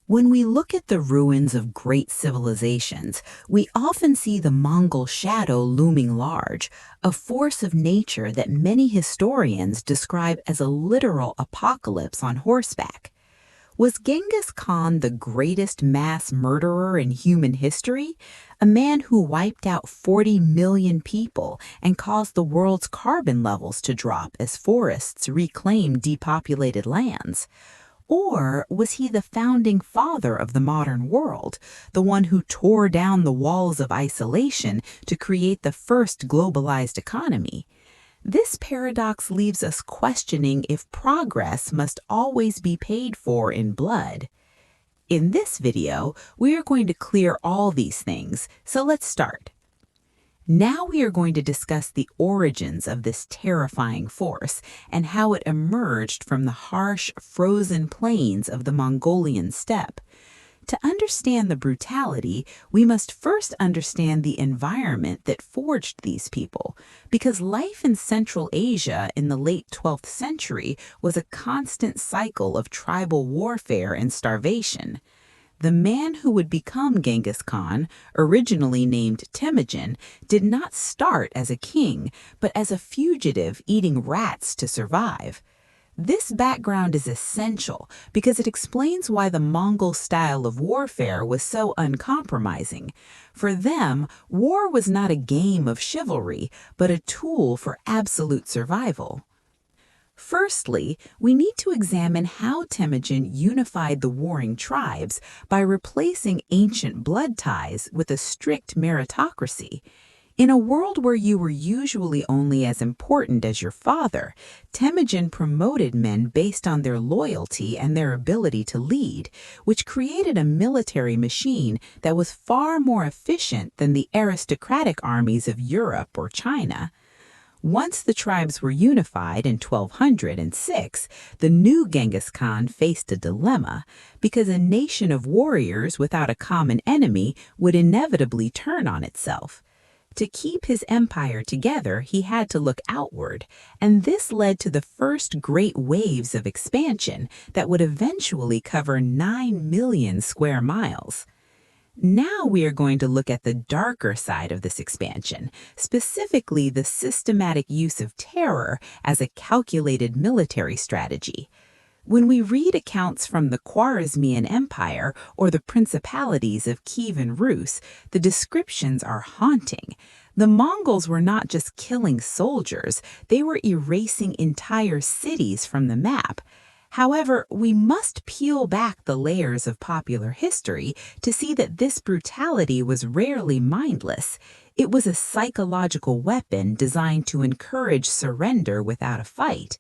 When we look at the ruins of great civilizations, we often see the Mongol shadow looming large, a force of nature that many historians describe as a literal apocalypse on horseback. Was Genghis Khan the greatest mass murderer in human history? A man who wiped out 40 million people and caused the world's carbon levels to drop as forests reclaimed depopulated lands? Or was he the founding father of the modern world, the one who tore down the walls of isolation to create the first globalized economy? This paradox leaves us questioning if progress must always be paid for in blood. In this video, we are going to clear all these things, so let's start. Now we are going to discuss the origins of this terrifying force and how it emerged from the harsh, frozen plains of the Mongolian steppe. To understand the brutality, we must first understand the environment that forged these people, because life in Central Asia in the late 12th century was a constant cycle of tribal warfare and starvation. The man who would become Genghis Khan, originally named Temujin, did not start as a king, but as a fugitive eating rats to survive. This background is essential because it explains why the Mongol style of warfare was so uncompromising. For them, war was not a game of chivalry, but a tool for absolute survival. Firstly, we need to examine how Temujin unified the warring tribes by replacing ancient blood ties with a strict meritocracy. In a world where you were usually only as important as your father, Temujin promoted men based on their loyalty and their ability to lead, which created a military machine that was far more efficient than the aristocratic armies of Europe or China. Once the tribes were unified in 1206, the new Genghis Khan faced a dilemma, because a nation of warriors without a common enemy would inevitably turn on itself. To keep his empire together, he had to look outward, and this led to the first great waves of expansion that would eventually cover 9 million square miles. Now we are going to look at the darker side of this expansion, specifically the systematic use of terror as a calculated military strategy. When we read accounts from the Khwarezmian Empire or the principalities of Kiev and Rus, the descriptions are haunting. The Mongols were not just killing soldiers, they were erasing entire cities from the map. However, we must peel back the layers of popular history to see that this brutality was rarely mindless. It was a psychological weapon designed to encourage surrender without a fight.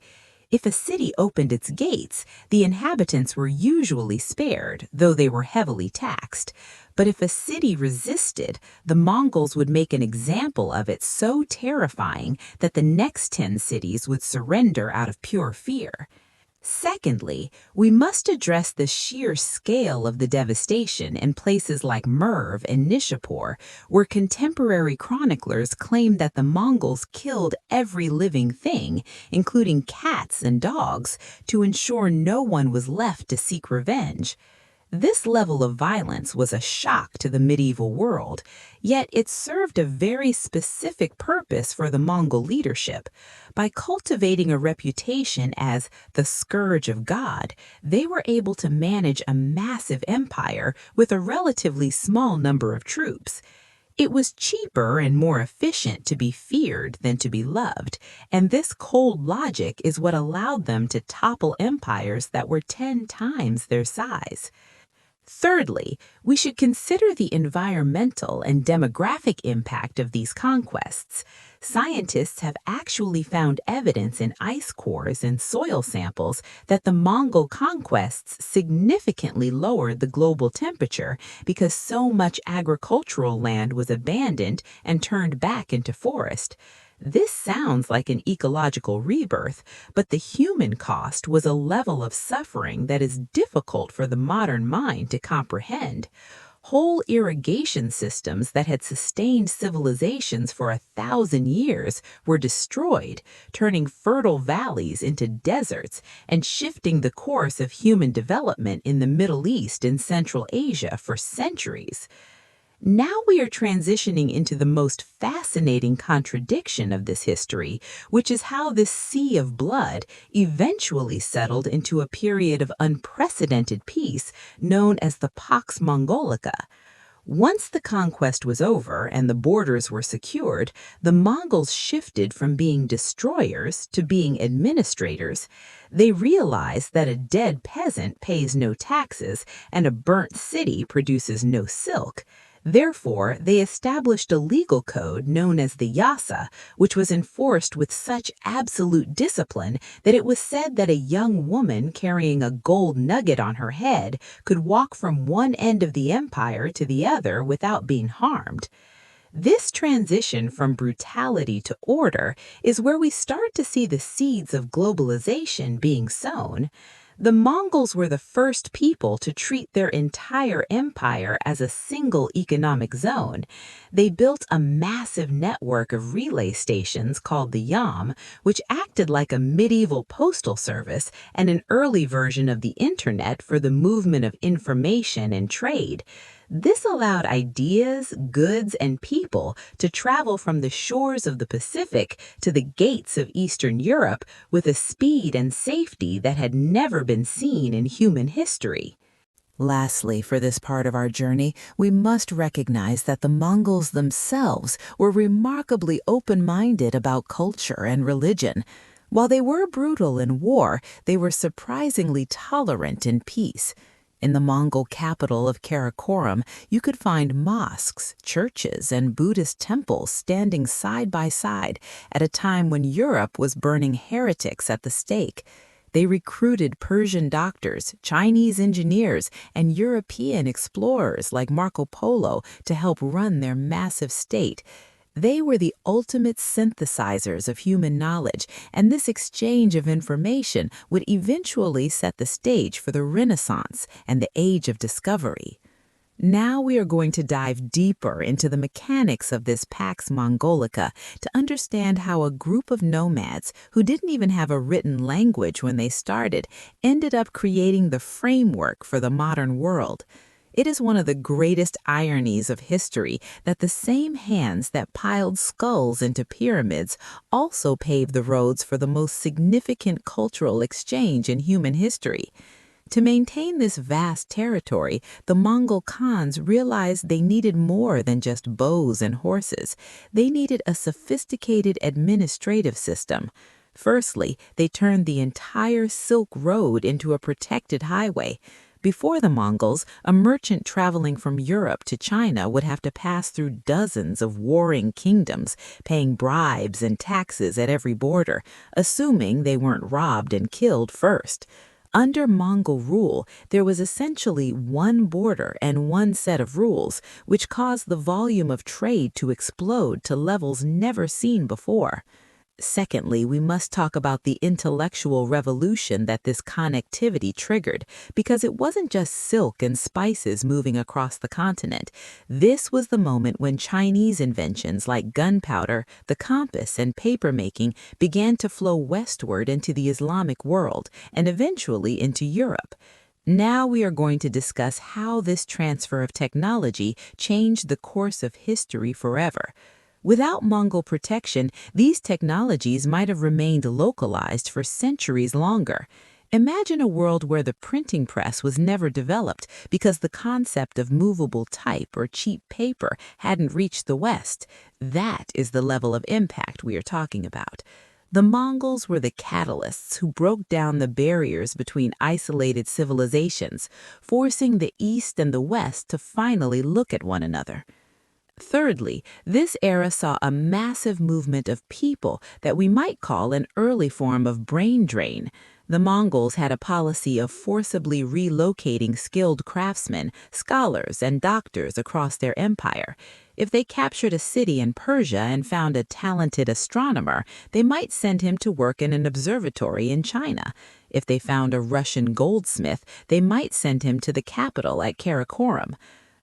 If a city opened its gates, the inhabitants were usually spared, though they were heavily taxed. But if a city resisted, the Mongols would make an example of it so terrifying that the next 10 cities would surrender out of pure fear. Secondly, we must address the sheer scale of the devastation in places like Merv and Nishapur, where contemporary chroniclers claim that the Mongols killed every living thing, including cats and dogs, to ensure no one was left to seek revenge. This level of violence was a shock to the medieval world, yet it served a very specific purpose for the Mongol leadership. By cultivating a reputation as the scourge of God, they were able to manage a massive empire with a relatively small number of troops. It was cheaper and more efficient to be feared than to be loved, and this cold logic is what allowed them to topple empires that were 10 times their size. Thirdly, we should consider the environmental and demographic impact of these conquests. Scientists have actually found evidence in ice cores and soil samples that the Mongol conquests significantly lowered the global temperature because so much agricultural land was abandoned and turned back into forest. This sounds like an ecological rebirth, but the human cost was a level of suffering that is difficult for the modern mind to comprehend. Whole irrigation systems that had sustained civilizations for 1,000 years were destroyed, turning fertile valleys into deserts and shifting the course of human development in the Middle East and Central Asia for centuries. Now we are transitioning into the most fascinating contradiction of this history, which is how this sea of blood eventually settled into a period of unprecedented peace known as the Pax Mongolica. Once the conquest was over and the borders were secured, the Mongols shifted from being destroyers to being administrators. They realized that a dead peasant pays no taxes and a burnt city produces no silk. Therefore, they established a legal code known as the Yasa, which was enforced with such absolute discipline that it was said that a young woman carrying a gold nugget on her head could walk from one end of the empire to the other without being harmed. This transition from brutality to order is where we start to see the seeds of globalization being sown. The Mongols were the first people to treat their entire empire as a single economic zone. They built a massive network of relay stations called the Yam, which acted like a medieval postal service and an early version of the internet for the movement of information and trade. This allowed ideas, goods, and people to travel from the shores of the Pacific to the gates of Eastern Europe with a speed and safety that had never been seen in human history. Lastly, for this part of our journey, we must recognize that the Mongols themselves were remarkably open-minded about culture and religion. While they were brutal in war, they were surprisingly tolerant in peace. In the Mongol capital of Karakoram, you could find mosques, churches, and Buddhist temples standing side by side at a time when Europe was burning heretics at the stake. They recruited Persian doctors, Chinese engineers, and European explorers like Marco Polo to help run their massive state. They were the ultimate synthesizers of human knowledge, and this exchange of information would eventually set the stage for the Renaissance and the Age of Discovery. Now we are going to dive deeper into the mechanics of this Pax Mongolica to understand how a group of nomads who didn't even have a written language when they started ended up creating the framework for the modern world. It is one of the greatest ironies of history that the same hands that piled skulls into pyramids also paved the roads for the most significant cultural exchange in human history. To maintain this vast territory, the Mongol Khans realized they needed more than just bows and horses. They needed a sophisticated administrative system. Firstly, they turned the entire Silk Road into a protected highway. Before the Mongols, a merchant traveling from Europe to China would have to pass through dozens of warring kingdoms, paying bribes and taxes at every border, assuming they weren't robbed and killed first. Under Mongol rule, there was essentially one border and one set of rules, which caused the volume of trade to explode to levels never seen before. Secondly, we must talk about the intellectual revolution that this connectivity triggered, because it wasn't just silk and spices moving across the continent. This was the moment when Chinese inventions like gunpowder, the compass, and papermaking began to flow westward into the Islamic world and eventually into Europe. Now we are going to discuss how this transfer of technology changed the course of history forever. Without Mongol protection, these technologies might have remained localized for centuries longer. Imagine a world where the printing press was never developed because the concept of movable type or cheap paper hadn't reached the West. That is the level of impact we are talking about. The Mongols were the catalysts who broke down the barriers between isolated civilizations, forcing the East and the West to finally look at one another. Thirdly, this era saw a massive movement of people that we might call an early form of brain drain. The Mongols had a policy of forcibly relocating skilled craftsmen, scholars, and doctors across their empire. If they captured a city in Persia and found a talented astronomer, they might send him to work in an observatory in China. If they found a Russian goldsmith, they might send him to the capital at Karakoram.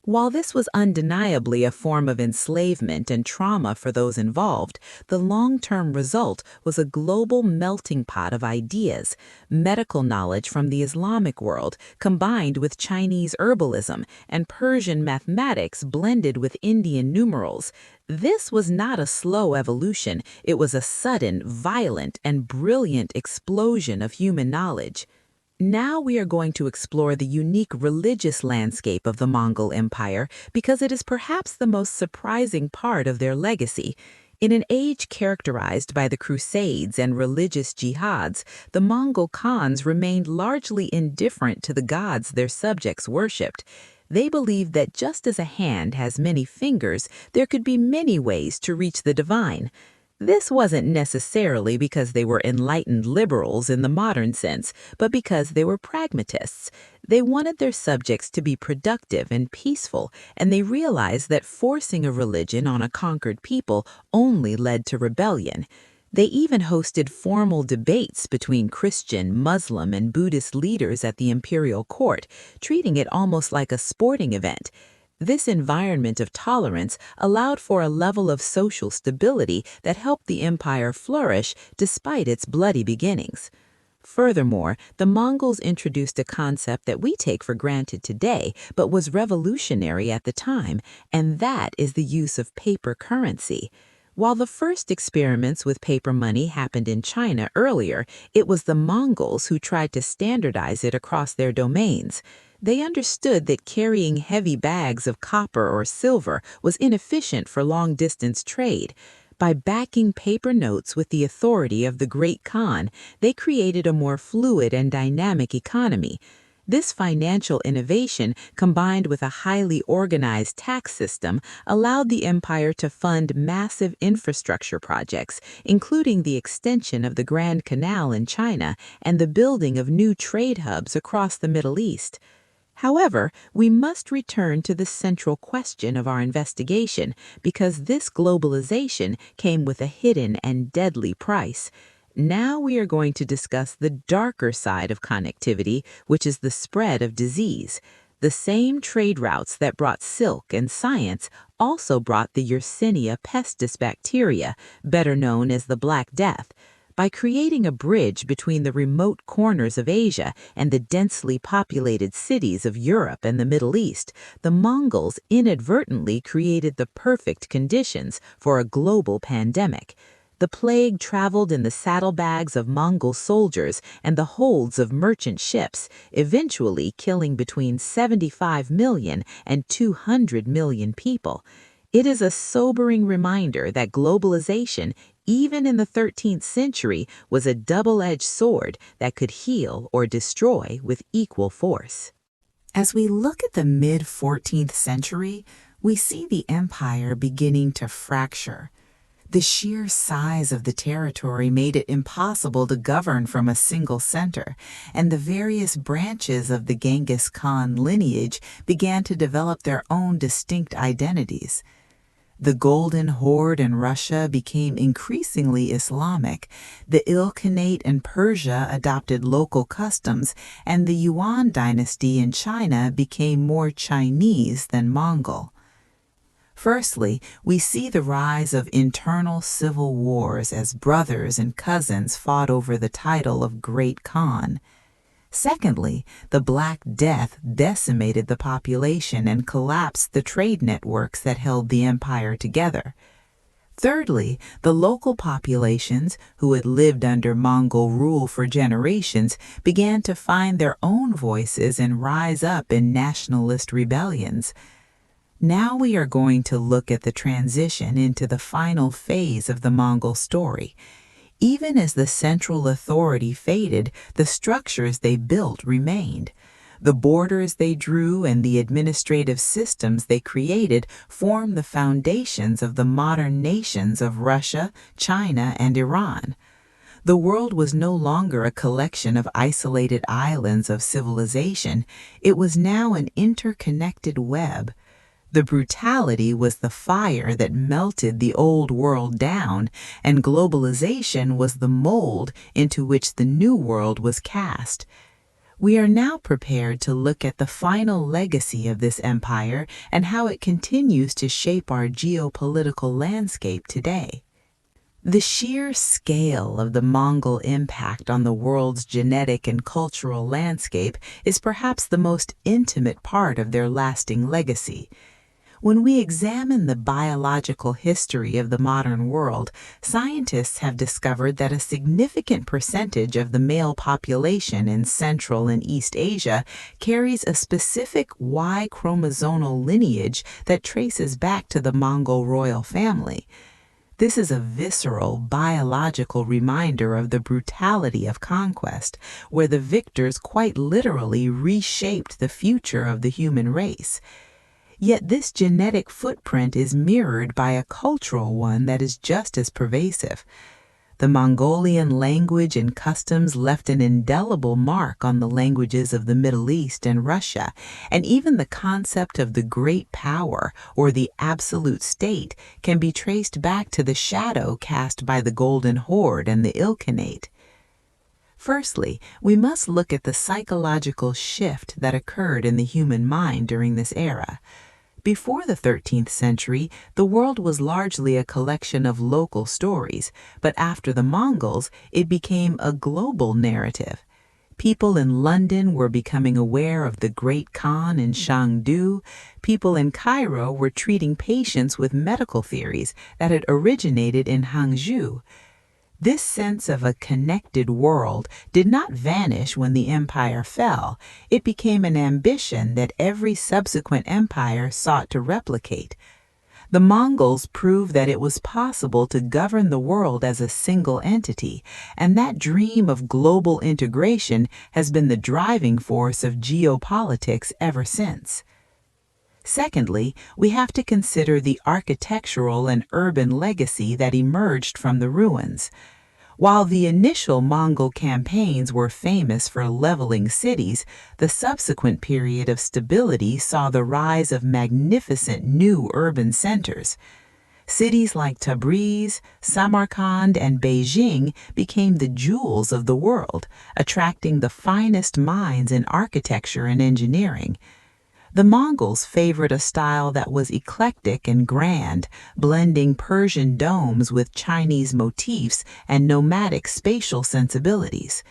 While this was undeniably a form of enslavement and trauma for those involved, the long-term result was a global melting pot of ideas, medical knowledge from the Islamic world combined with Chinese herbalism and Persian mathematics blended with Indian numerals. This was not a slow evolution, it was a sudden, violent, and brilliant explosion of human knowledge. Now we are going to explore the unique religious landscape of the Mongol Empire because it is perhaps the most surprising part of their legacy. In an age characterized by the Crusades and religious jihads, the Mongol Khans remained largely indifferent to the gods their subjects worshipped. They believed that just as a hand has many fingers, there could be many ways to reach the divine. This wasn't necessarily because they were enlightened liberals in the modern sense, but because they were pragmatists. They wanted their subjects to be productive and peaceful, and they realized that forcing a religion on a conquered people only led to rebellion. They even hosted formal debates between Christian, Muslim, and Buddhist leaders at the imperial court, treating it almost like a sporting event. This environment of tolerance allowed for a level of social stability that helped the empire flourish despite its bloody beginnings. Furthermore, the Mongols introduced a concept that we take for granted today but was revolutionary at the time, and that is the use of paper currency. While the first experiments with paper money happened in China earlier, it was the Mongols who tried to standardize it across their domains. They understood that carrying heavy bags of copper or silver was inefficient for long-distance trade. By backing paper notes with the authority of the Great Khan, they created a more fluid and dynamic economy. This financial innovation, combined with a highly organized tax system, allowed the empire to fund massive infrastructure projects, including the extension of the Grand Canal in China and the building of new trade hubs across the Middle East. However, we must return to the central question of our investigation because this globalization came with a hidden and deadly price. Now we are going to discuss the darker side of connectivity, which is the spread of disease. The same trade routes that brought silk and science also brought the Yersinia pestis bacteria, better known as the Black Death. By creating a bridge between the remote corners of Asia and the densely populated cities of Europe and the Middle East, the Mongols inadvertently created the perfect conditions for a global pandemic. The plague traveled in the saddlebags of Mongol soldiers and the holds of merchant ships, eventually killing between 75 million and 200 million people. It is a sobering reminder that globalization, even in the 13th century, was a double-edged sword that could heal or destroy with equal force. As we look at the mid-14th century, we see the empire beginning to fracture. The sheer size of the territory made it impossible to govern from a single center, and the various branches of the Genghis Khan lineage began to develop their own distinct identities. The Golden Horde in Russia became increasingly Islamic, the Ilkhanate in Persia adopted local customs, and the Yuan dynasty in China became more Chinese than Mongol. Firstly, we see the rise of internal civil wars as brothers and cousins fought over the title of Great Khan. Secondly, the Black Death decimated the population and collapsed the trade networks that held the empire together. Thirdly, the local populations, who had lived under Mongol rule for generations, began to find their own voices and rise up in nationalist rebellions. Now we are going to look at the transition into the final phase of the Mongol story. Even as the central authority faded, the structures they built remained. The borders they drew and the administrative systems they created form the foundations of the modern nations of Russia, China, and Iran. The world was no longer a collection of isolated islands of civilization. It was now an interconnected web. The brutality was the fire that melted the old world down, and globalization was the mold into which the new world was cast. We are now prepared to look at the final legacy of this empire and how it continues to shape our geopolitical landscape today. The sheer scale of the Mongol impact on the world's genetic and cultural landscape is perhaps the most intimate part of their lasting legacy. When we examine the biological history of the modern world, scientists have discovered that a significant percentage of the male population in Central and East Asia carries a specific Y chromosomal lineage that traces back to the Mongol royal family. This is a visceral, biological reminder of the brutality of conquest, where the victors quite literally reshaped the future of the human race. Yet this genetic footprint is mirrored by a cultural one that is just as pervasive. The Mongolian language and customs left an indelible mark on the languages of the Middle East and Russia, and even the concept of the great power or the absolute state can be traced back to the shadow cast by the Golden Horde and the Ilkhanate. Firstly, we must look at the psychological shift that occurred in the human mind during this era. Before the 13th century, the world was largely a collection of local stories, but after the Mongols, it became a global narrative. People in London were becoming aware of the Great Khan in Shangdu. People in Cairo were treating patients with medical theories that had originated in Hangzhou. This sense of a connected world did not vanish when the empire fell. It became an ambition that every subsequent empire sought to replicate. The Mongols proved that it was possible to govern the world as a single entity, and that dream of global integration has been the driving force of geopolitics ever since. Secondly, we have to consider the architectural and urban legacy that emerged from the ruins. While the initial Mongol campaigns were famous for leveling cities, the subsequent period of stability saw the rise of magnificent new urban centers. Cities like Tabriz, Samarkand, and Beijing became the jewels of the world, attracting the finest minds in architecture and engineering. The Mongols favored a style that was eclectic and grand, blending Persian domes with Chinese motifs and nomadic spatial sensibilities.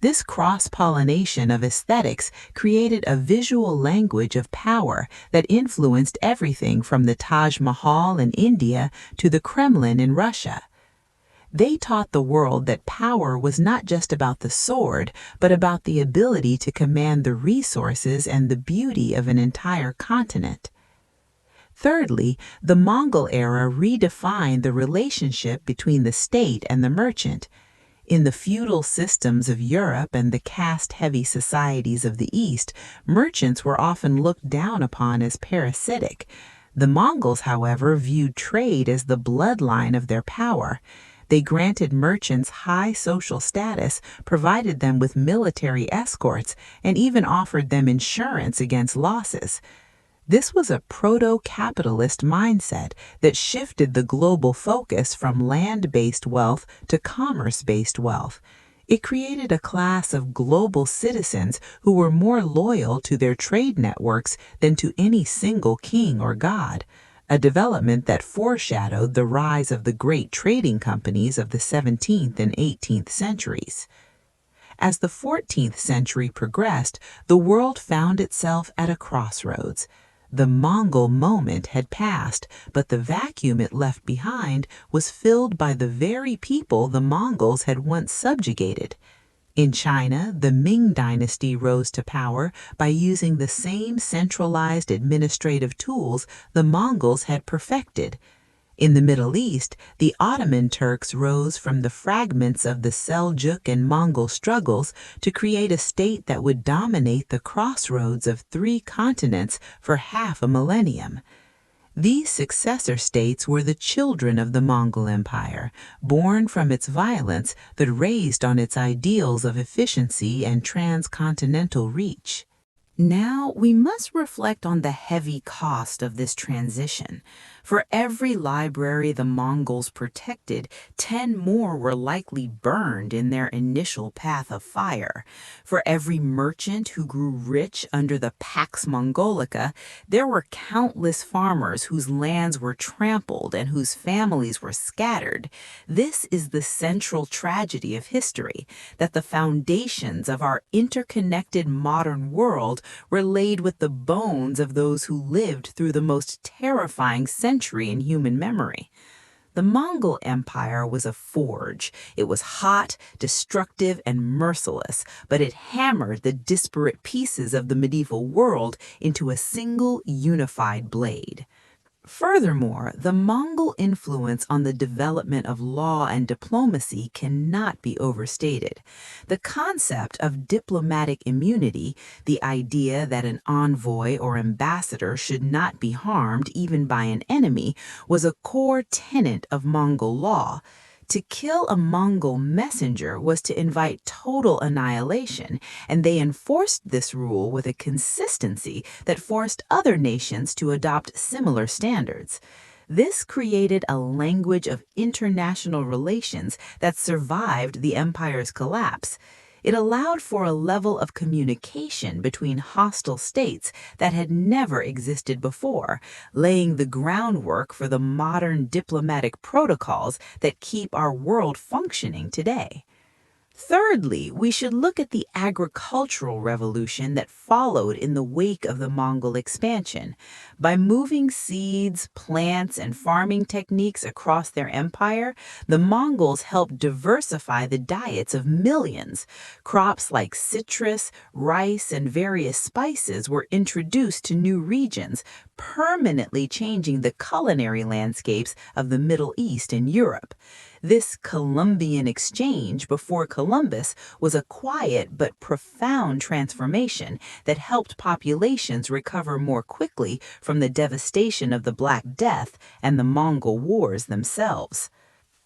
This cross-pollination of aesthetics created a visual language of power that influenced everything from the Taj Mahal in India to the Kremlin in Russia. They taught the world that power was not just about the sword, but about the ability to command the resources and the beauty of an entire continent. Thirdly, the Mongol era redefined the relationship between the state and the merchant. In the feudal systems of Europe and the caste-heavy societies of the East, merchants were often looked down upon as parasitic. The Mongols, however, viewed trade as the bloodline of their power. They granted merchants high social status, provided them with military escorts, and even offered them insurance against losses. This was a proto-capitalist mindset that shifted the global focus from land-based wealth to commerce-based wealth. It created a class of global citizens who were more loyal to their trade networks than to any single king or god, a development that foreshadowed the rise of the great trading companies of the 17th and 18th centuries. As the 14th century progressed, the world found itself at a crossroads. The Mongol moment had passed, but the vacuum it left behind was filled by the very people the Mongols had once subjugated. In China, the Ming dynasty rose to power by using the same centralized administrative tools the Mongols had perfected. In the Middle East, the Ottoman Turks rose from the fragments of the Seljuk and Mongol struggles to create a state that would dominate the crossroads of 3 continents for half a millennium. These successor states were the children of the Mongol Empire, born from its violence but raised on its ideals of efficiency and transcontinental reach. Now, we must reflect on the heavy cost of this transition. For every library the Mongols protected, 10 more were likely burned in their initial path of fire. For every merchant who grew rich under the Pax Mongolica, there were countless farmers whose lands were trampled and whose families were scattered. This is the central tragedy of history, that the foundations of our interconnected modern world were laid with the bones of those who lived through the most terrifying century in human memory. The Mongol Empire was a forge. It was hot, destructive, and merciless, but it hammered the disparate pieces of the medieval world into a single unified blade. Furthermore, the Mongol influence on the development of law and diplomacy cannot be overstated. The concept of diplomatic immunity, the idea that an envoy or ambassador should not be harmed even by an enemy, was a core tenet of Mongol law. To kill a Mongol messenger was to invite total annihilation, and they enforced this rule with a consistency that forced other nations to adopt similar standards. This created a language of international relations that survived the empire's collapse. It allowed for a level of communication between hostile states that had never existed before, laying the groundwork for the modern diplomatic protocols that keep our world functioning today. Thirdly, we should look at the agricultural revolution that followed in the wake of the Mongol expansion. By moving seeds, plants, and farming techniques across their empire, the Mongols helped diversify the diets of millions. Crops like citrus, rice, and various spices were introduced to new regions, permanently changing the culinary landscapes of the Middle East and Europe. This Columbian exchange before Columbus was a quiet but profound transformation that helped populations recover more quickly from the devastation of the Black Death and the Mongol Wars themselves.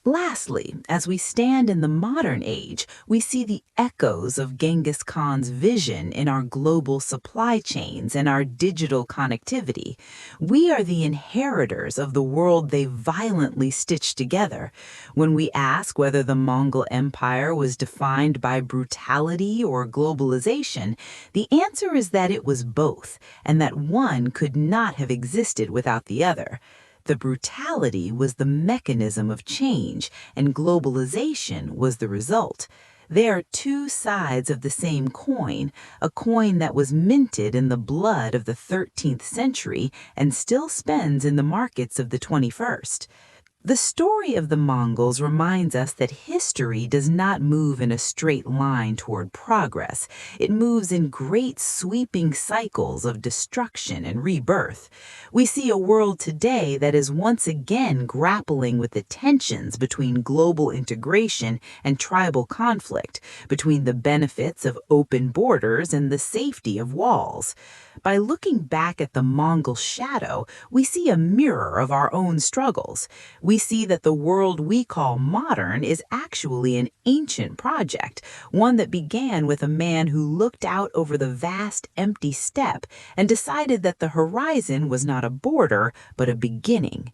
Lastly, as we stand in the modern age, we see the echoes of Genghis Khan's vision in our global supply chains and our digital connectivity. We are the inheritors of the world they violently stitched together. When we ask whether the Mongol Empire was defined by brutality or globalization, the answer is that it was both, and that one could not have existed without the other. The brutality was the mechanism of change, and globalization was the result. They are two sides of the same coin, a coin that was minted in the blood of the 13th century and still spends in the markets of the 21st. The story of the Mongols reminds us that history does not move in a straight line toward progress. It moves in great sweeping cycles of destruction and rebirth. We see a world today that is once again grappling with the tensions between global integration and tribal conflict, between the benefits of open borders and the safety of walls. By looking back at the Mongol shadow, we see a mirror of our own struggles. We see that the world we call modern is actually an ancient project, one that began with a man who looked out over the vast empty steppe and decided that the horizon was not a border, but a beginning.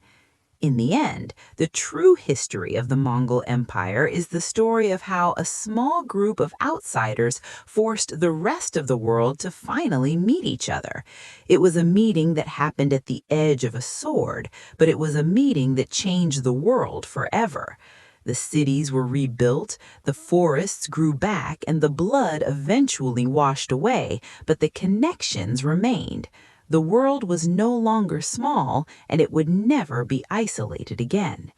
In the end, the true history of the Mongol Empire is the story of how a small group of outsiders forced the rest of the world to finally meet each other. It was a meeting that happened at the edge of a sword, but it was a meeting that changed the world forever. The cities were rebuilt, the forests grew back, and the blood eventually washed away, but the connections remained. The world was no longer small, and it would never be isolated again.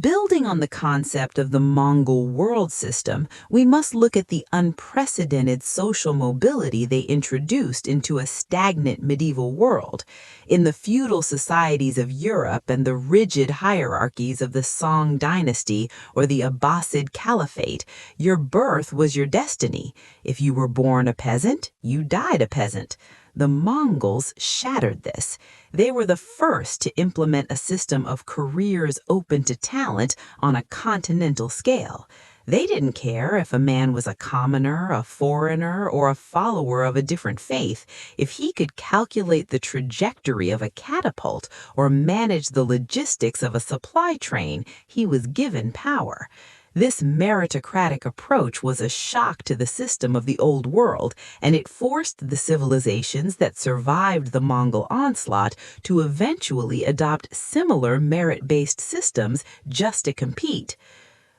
Building on the concept of the Mongol world system, we must look at the unprecedented social mobility they introduced into a stagnant medieval world. In the feudal societies of Europe and the rigid hierarchies of the Song dynasty or the Abbasid Caliphate, your birth was your destiny. If you were born a peasant, you died a peasant. The Mongols shattered this. They were the first to implement a system of careers open to talent on a continental scale. They didn't care if a man was a commoner, a foreigner, or a follower of a different faith. If he could calculate the trajectory of a catapult or manage the logistics of a supply train, he was given power. This meritocratic approach was a shock to the system of the Old World, and it forced the civilizations that survived the Mongol onslaught to eventually adopt similar merit-based systems just to compete.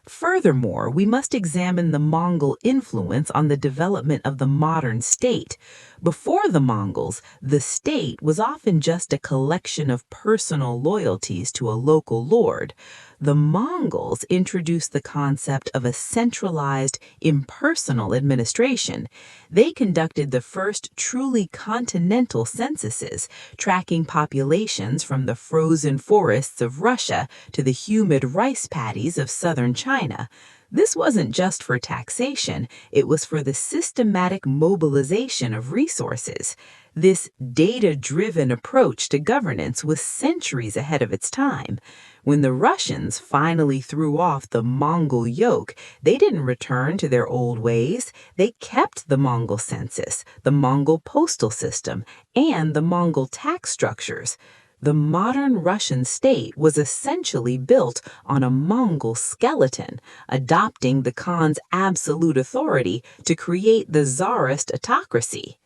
Furthermore, we must examine the Mongol influence on the development of the modern state. Before the Mongols, the state was often just a collection of personal loyalties to a local lord. The Mongols introduced the concept of a centralized, impersonal administration. They conducted the first truly continental censuses, tracking populations from the frozen forests of Russia to the humid rice paddies of southern China. This wasn't just for taxation, it was for the systematic mobilization of resources. This data-driven approach to governance was centuries ahead of its time. When the Russians finally threw off the Mongol yoke, they didn't return to their old ways. They kept the Mongol census, the Mongol postal system, and the Mongol tax structures. The modern Russian state was essentially built on a Mongol skeleton, adopting the Khan's absolute authority to create the czarist autocracy.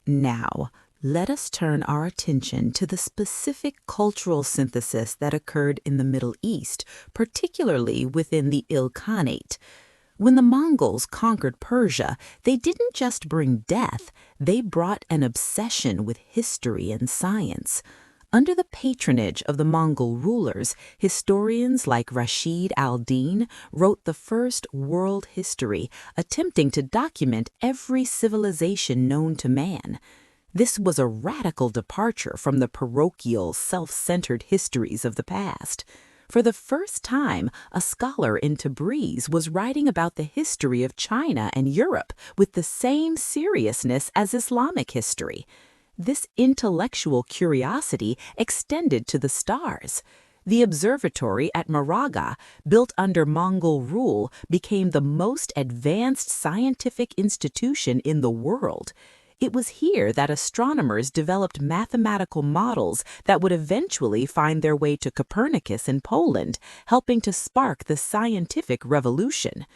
Now, let us turn our attention to the specific cultural synthesis that occurred in the Middle East, particularly within the Ilkhanate. When the Mongols conquered Persia, they didn't just bring death, they brought an obsession with history and science. Under the patronage of the Mongol rulers, historians like Rashid al-Din wrote the first world history, attempting to document every civilization known to man. This was a radical departure from the parochial, self-centered histories of the past. For the first time, a scholar in Tabriz was writing about the history of China and Europe with the same seriousness as Islamic history. This intellectual curiosity extended to the stars. The observatory at Maraga, built under Mongol rule, became the most advanced scientific institution in the world. It was here that astronomers developed mathematical models that would eventually find their way to Copernicus in Poland, helping to spark the scientific revolution.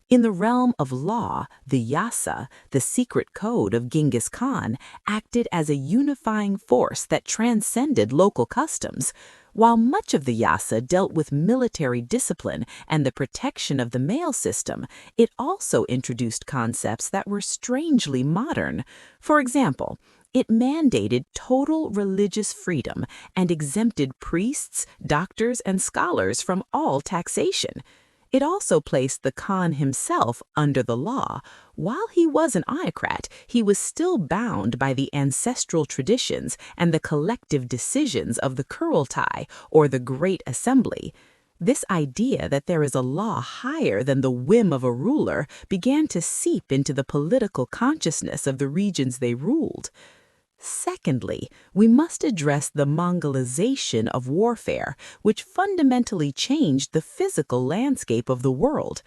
In the realm of law, the Yasa, the secret code of Genghis Khan, acted as a unifying force that transcended local customs. While much of the Yasa dealt with military discipline and the protection of the mail system, it also introduced concepts that were strangely modern. For example, it mandated total religious freedom and exempted priests, doctors, and scholars from all taxation. It also placed the Khan himself under the law. While he was an autocrat, he was still bound by the ancestral traditions and the collective decisions of the Kurultai, or the Great Assembly. This idea that there is a law higher than the whim of a ruler began to seep into the political consciousness of the regions they ruled. Secondly, we must address the Mongolization of warfare, which fundamentally changed the physical landscape of the world.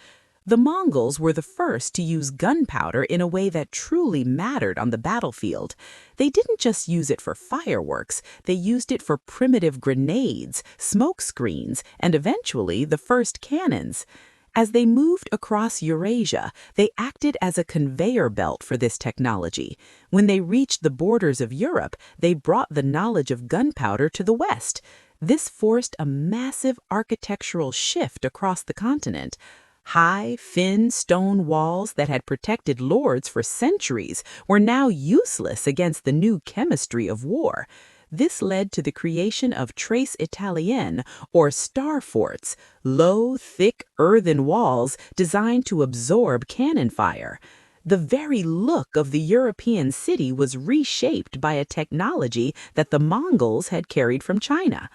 The Mongols were the first to use gunpowder in a way that truly mattered on the battlefield. They didn't just use it for fireworks, they used it for primitive grenades, smoke screens, and eventually the first cannons. As they moved across Eurasia, they acted as a conveyor belt for this technology. When they reached the borders of Europe, they brought the knowledge of gunpowder to the West. This forced a massive architectural shift across the continent. High, thin stone walls that had protected lords for centuries were now useless against the new chemistry of war. This led to the creation of tres italiennes, or star forts, low, thick earthen walls designed to absorb cannon fire. The very look of the European city was reshaped by a technology that the Mongols had carried from China.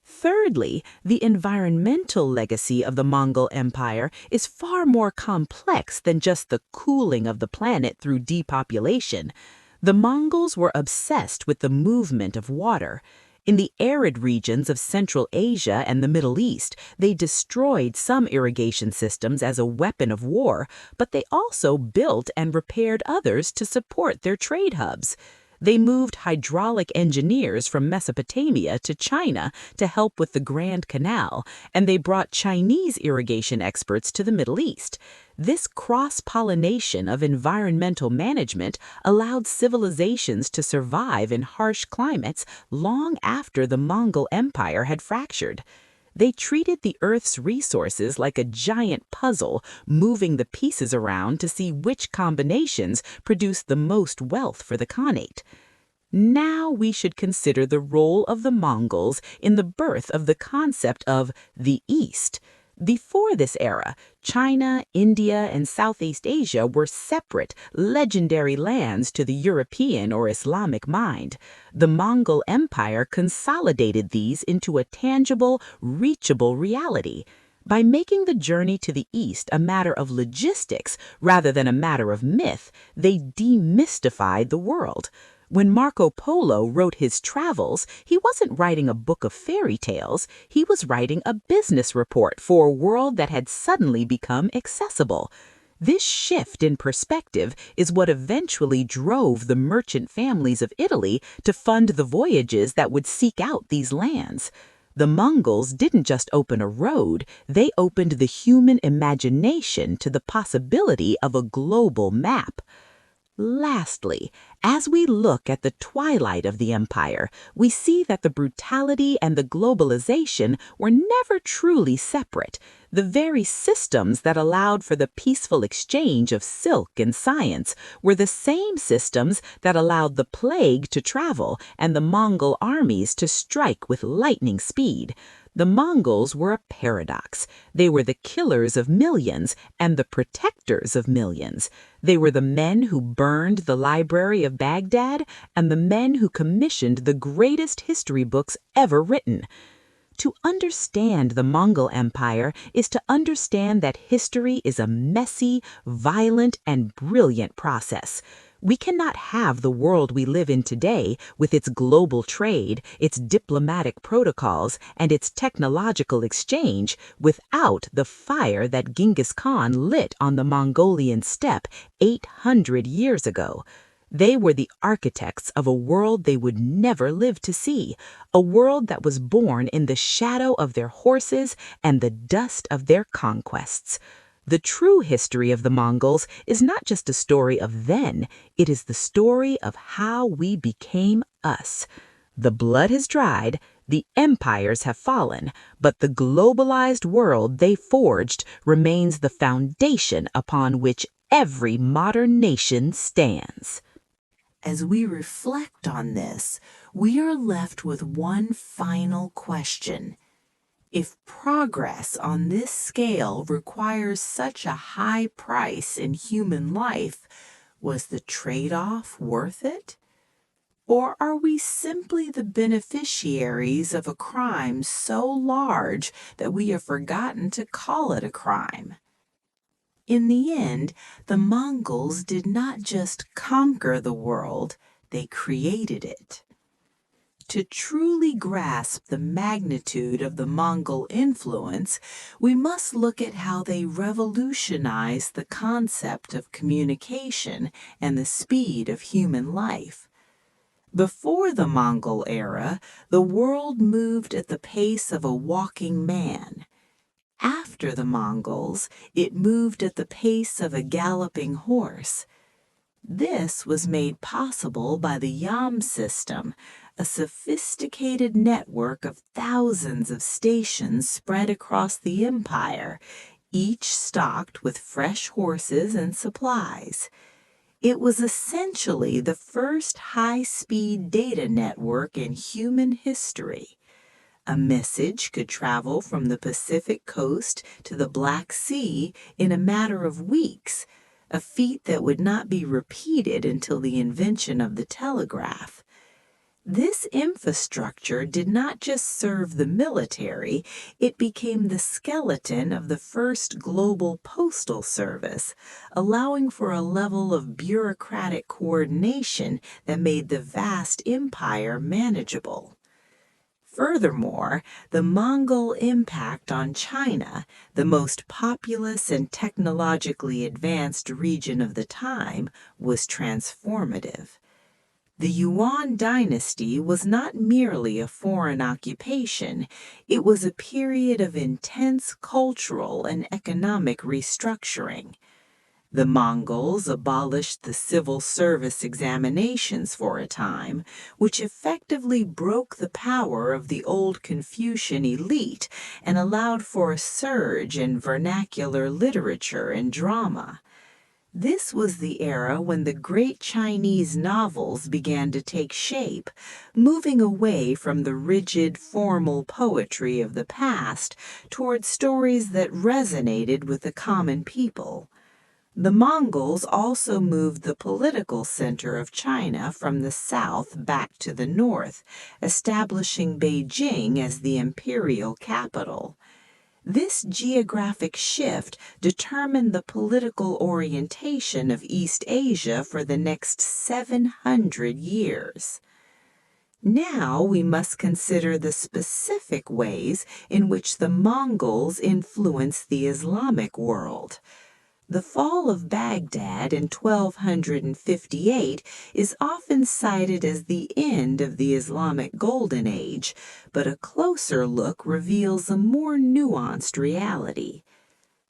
Thirdly, the environmental legacy of the Mongol Empire is far more complex than just the cooling of the planet through depopulation. The Mongols were obsessed with the movement of water. In the arid regions of Central Asia and the Middle East, they destroyed some irrigation systems as a weapon of war, but they also built and repaired others to support their trade hubs. They moved hydraulic engineers from Mesopotamia to China to help with the Grand Canal, and they brought Chinese irrigation experts to the Middle East. This cross-pollination of environmental management allowed civilizations to survive in harsh climates long after the Mongol Empire had fractured. They treated the Earth's resources like a giant puzzle, moving the pieces around to see which combinations produced the most wealth for the Khanate. Now we should consider the role of the Mongols in the birth of the concept of the East. Before this era, China, India, and Southeast Asia were separate, legendary lands to the European or Islamic mind. The Mongol Empire consolidated these into a tangible, reachable reality. By making the journey to the East a matter of logistics rather than a matter of myth, they demystified the world. When Marco Polo wrote his travels, he wasn't writing a book of fairy tales, he was writing a business report for a world that had suddenly become accessible. This shift in perspective is what eventually drove the merchant families of Italy to fund the voyages that would seek out these lands. The Mongols didn't just open a road, they opened the human imagination to the possibility of a global map. Lastly, as we look at the twilight of the empire, we see that the brutality and the globalization were never truly separate. The very systems that allowed for the peaceful exchange of silk and science were the same systems that allowed the plague to travel and the Mongol armies to strike with lightning speed. The Mongols were a paradox. They were the killers of millions and the protectors of millions. They were the men who burned the Library of Baghdad and the men who commissioned the greatest history books ever written. To understand the Mongol Empire is to understand that history is a messy, violent, and brilliant process. We cannot have the world we live in today with its global trade, its diplomatic protocols, and its technological exchange without the fire that Genghis Khan lit on the Mongolian steppe 800 years ago. They were the architects of a world they would never live to see, a world that was born in the shadow of their horses and the dust of their conquests. The true history of the Mongols is not just a story of then, it is the story of how we became us. The blood has dried, the empires have fallen, but the globalized world they forged remains the foundation upon which every modern nation stands. As we reflect on this, we are left with one final question. If progress on this scale requires such a high price in human life, was the trade-off worth it? Or are we simply the beneficiaries of a crime so large that we have forgotten to call it a crime? In the end, the Mongols did not just conquer the world, they created it. To truly grasp the magnitude of the Mongol influence, we must look at how they revolutionized the concept of communication and the speed of human life. Before the Mongol era, the world moved at the pace of a walking man. After the Mongols, it moved at the pace of a galloping horse. This was made possible by the Yam system, a sophisticated network of thousands of stations spread across the empire, each stocked with fresh horses and supplies. It was essentially the first high-speed data network in human history. A message could travel from the Pacific coast to the Black Sea in a matter of weeks, a feat that would not be repeated until the invention of the telegraph. This infrastructure did not just serve the military, it became the skeleton of the first global postal service, allowing for a level of bureaucratic coordination that made the vast empire manageable. Furthermore, the Mongol impact on China, the most populous and technologically advanced region of the time, was transformative. The Yuan dynasty was not merely a foreign occupation, it was a period of intense cultural and economic restructuring. The Mongols abolished the civil service examinations for a time, which effectively broke the power of the old Confucian elite and allowed for a surge in vernacular literature and drama. This was the era when the great Chinese novels began to take shape, moving away from the rigid, formal poetry of the past toward stories that resonated with the common people. The Mongols also moved the political center of China from the south back to the north, establishing Beijing as the imperial capital. This geographic shift determined the political orientation of East Asia for the next 700 years. Now we must consider the specific ways in which the Mongols influenced the Islamic world. The fall of Baghdad in 1258 is often cited as the end of the Islamic Golden Age, but a closer look reveals a more nuanced reality.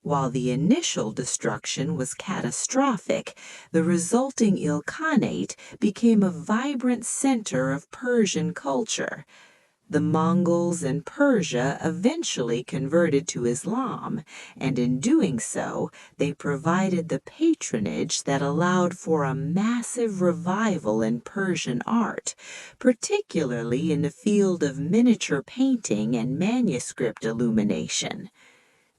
While the initial destruction was catastrophic, the resulting Ilkhanate became a vibrant center of Persian culture. The Mongols in Persia eventually converted to Islam, and in doing so, they provided the patronage that allowed for a massive revival in Persian art, particularly in the field of miniature painting and manuscript illumination.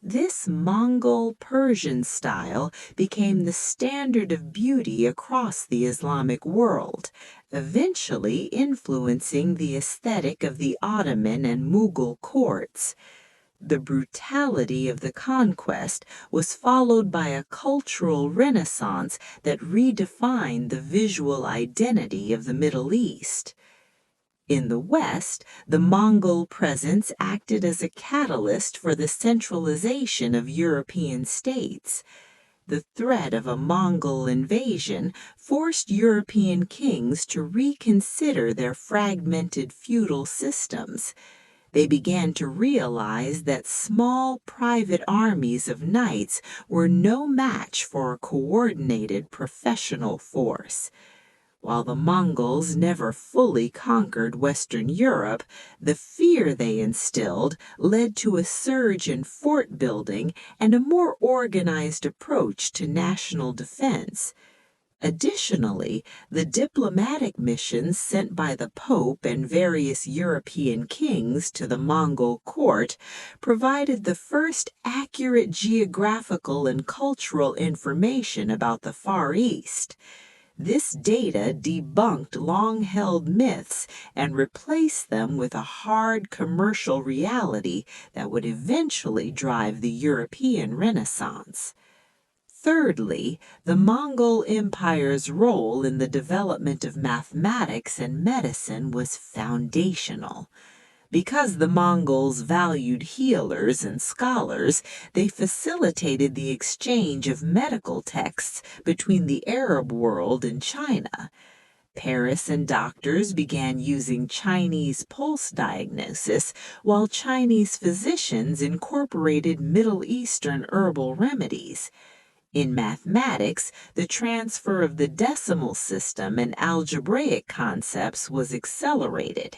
This Mongol-Persian style became the standard of beauty across the Islamic world, eventually influencing the aesthetic of the Ottoman and Mughal courts. The brutality of the conquest was followed by a cultural renaissance that redefined the visual identity of the Middle East. In the West, the Mongol presence acted as a catalyst for the centralization of European states. The threat of a Mongol invasion forced European kings to reconsider their fragmented feudal systems. They began to realize that small private armies of knights were no match for a coordinated professional force. While the Mongols never fully conquered Western Europe, the fear they instilled led to a surge in fort building and a more organized approach to national defense. Additionally, the diplomatic missions sent by the Pope and various European kings to the Mongol court provided the first accurate geographical and cultural information about the Far East. This data debunked long-held myths and replaced them with a hard commercial reality that would eventually drive the European Renaissance. Thirdly, the Mongol Empire's role in the development of mathematics and medicine was foundational. Because the Mongols valued healers and scholars, they facilitated the exchange of medical texts between the Arab world and China. Parisian doctors began using Chinese pulse diagnosis, while Chinese physicians incorporated Middle Eastern herbal remedies. In mathematics, the transfer of the decimal system and algebraic concepts was accelerated.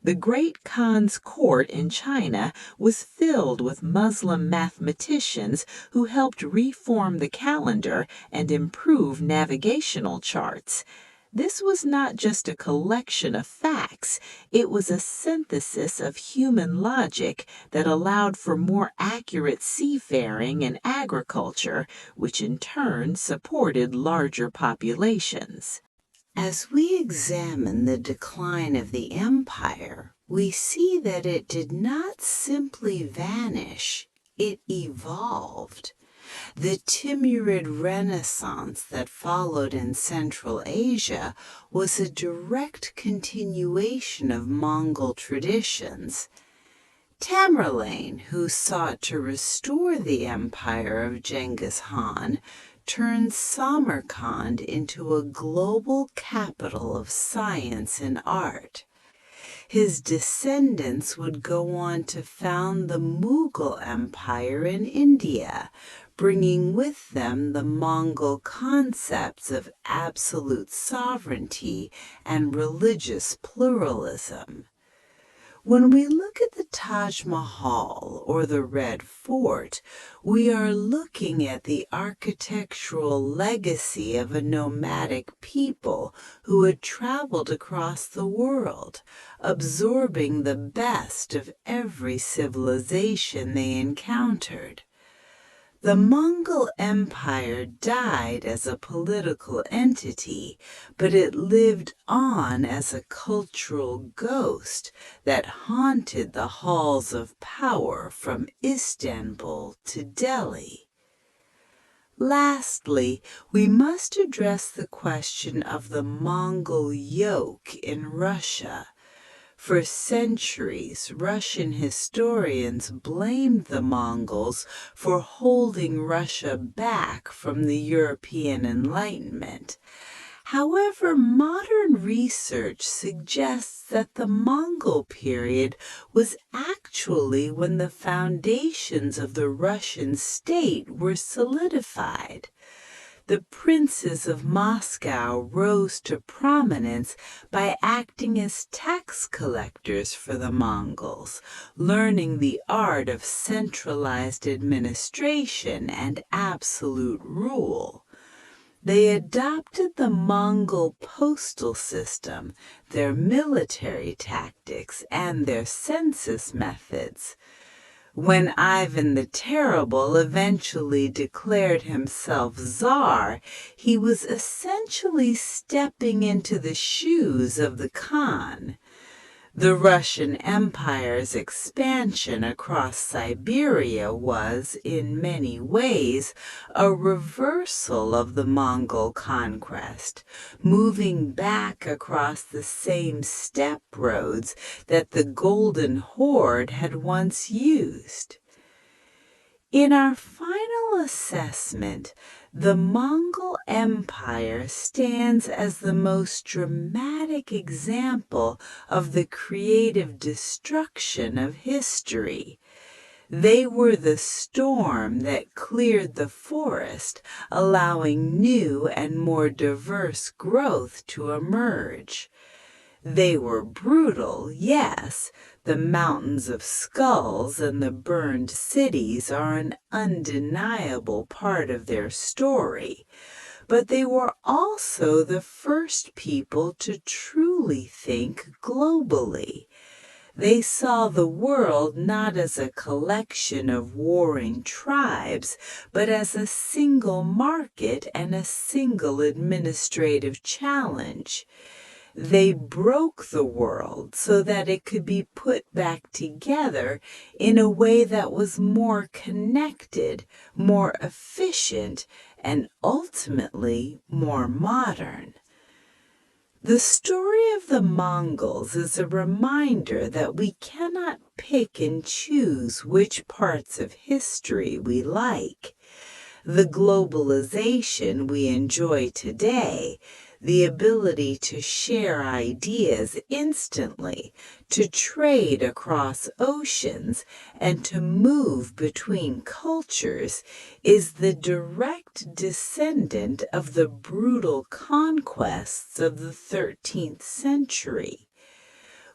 The Great Khan's court in China was filled with Muslim mathematicians who helped reform the calendar and improve navigational charts. This was not just a collection of facts, it was a synthesis of human logic that allowed for more accurate seafaring and agriculture, which in turn supported larger populations. As we examine the decline of the empire, we see that it did not simply vanish, it evolved. The Timurid Renaissance that followed in Central Asia was a direct continuation of Mongol traditions. Tamerlane, who sought to restore the empire of Genghis Khan, turned Samarkand into a global capital of science and art. His descendants would go on to found the Mughal Empire in India, bringing with them the Mongol concepts of absolute sovereignty and religious pluralism. When we look at the Taj Mahal or the Red Fort, we are looking at the architectural legacy of a nomadic people who had traveled across the world, absorbing the best of every civilization they encountered. The Mongol Empire died as a political entity, but it lived on as a cultural ghost that haunted the halls of power from Istanbul to Delhi. Lastly, we must address the question of the Mongol yoke in Russia. For centuries, Russian historians blamed the Mongols for holding Russia back from the European Enlightenment. However, modern research suggests that the Mongol period was actually when the foundations of the Russian state were solidified. The princes of Moscow rose to prominence by acting as tax collectors for the Mongols, learning the art of centralized administration and absolute rule. They adopted the Mongol postal system, their military tactics, and their census methods. When Ivan the Terrible eventually declared himself Tsar, he was essentially stepping into the shoes of the Khan. The Russian Empire's expansion across Siberia was, in many ways, a reversal of the Mongol conquest, moving back across the same steppe roads that the Golden Horde had once used. In our final assessment, the Mongol Empire stands as the most dramatic example of the creative destruction of history. They were the storm that cleared the forest, allowing new and more diverse growth to emerge. They were brutal, yes. The mountains of skulls and the burned cities are an undeniable part of their story, but they were also the first people to truly think globally. They saw the world not as a collection of warring tribes, but as a single market and a single administrative challenge. They broke the world so that it could be put back together in a way that was more connected, more efficient, and ultimately more modern. The story of the Mongols is a reminder that we cannot pick and choose which parts of history we like. The globalization we enjoy today, the ability to share ideas instantly, to trade across oceans, and to move between cultures, is the direct descendant of the brutal conquests of the 13th century.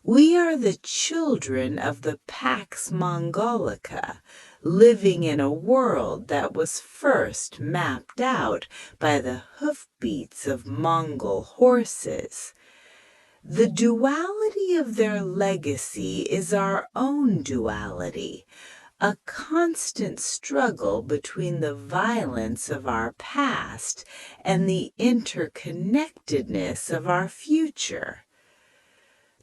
We are the children of the Pax Mongolica, living in a world that was first mapped out by the hoofbeats of Mongol horses. The duality of their legacy is our own duality, a constant struggle between the violence of our past and the interconnectedness of our future.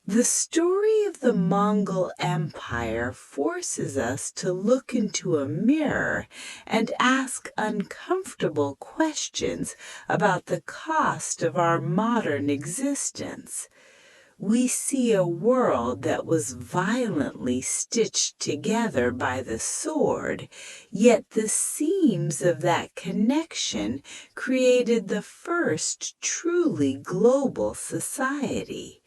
The story of the Mongol Empire forces us to look into a mirror and ask uncomfortable questions about the cost of our modern existence. We see a world that was violently stitched together by the sword, yet the seams of that connection created the first truly global society.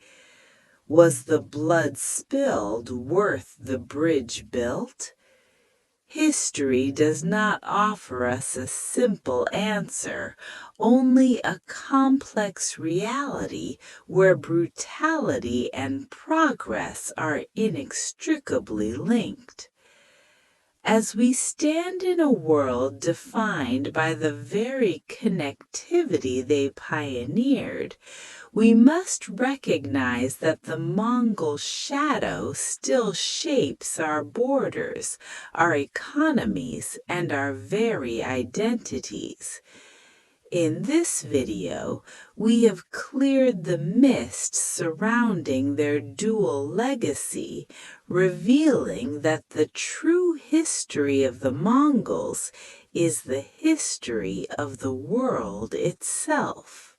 Was the blood spilled worth the bridge built? History does not offer us a simple answer, only a complex reality where brutality and progress are inextricably linked. As we stand in a world defined by the very connectivity they pioneered, we must recognize that the Mongol shadow still shapes our borders, our economies, and our very identities. In this video, we have cleared the mist surrounding their dual legacy, revealing that the true history of the Mongols is the history of the world itself.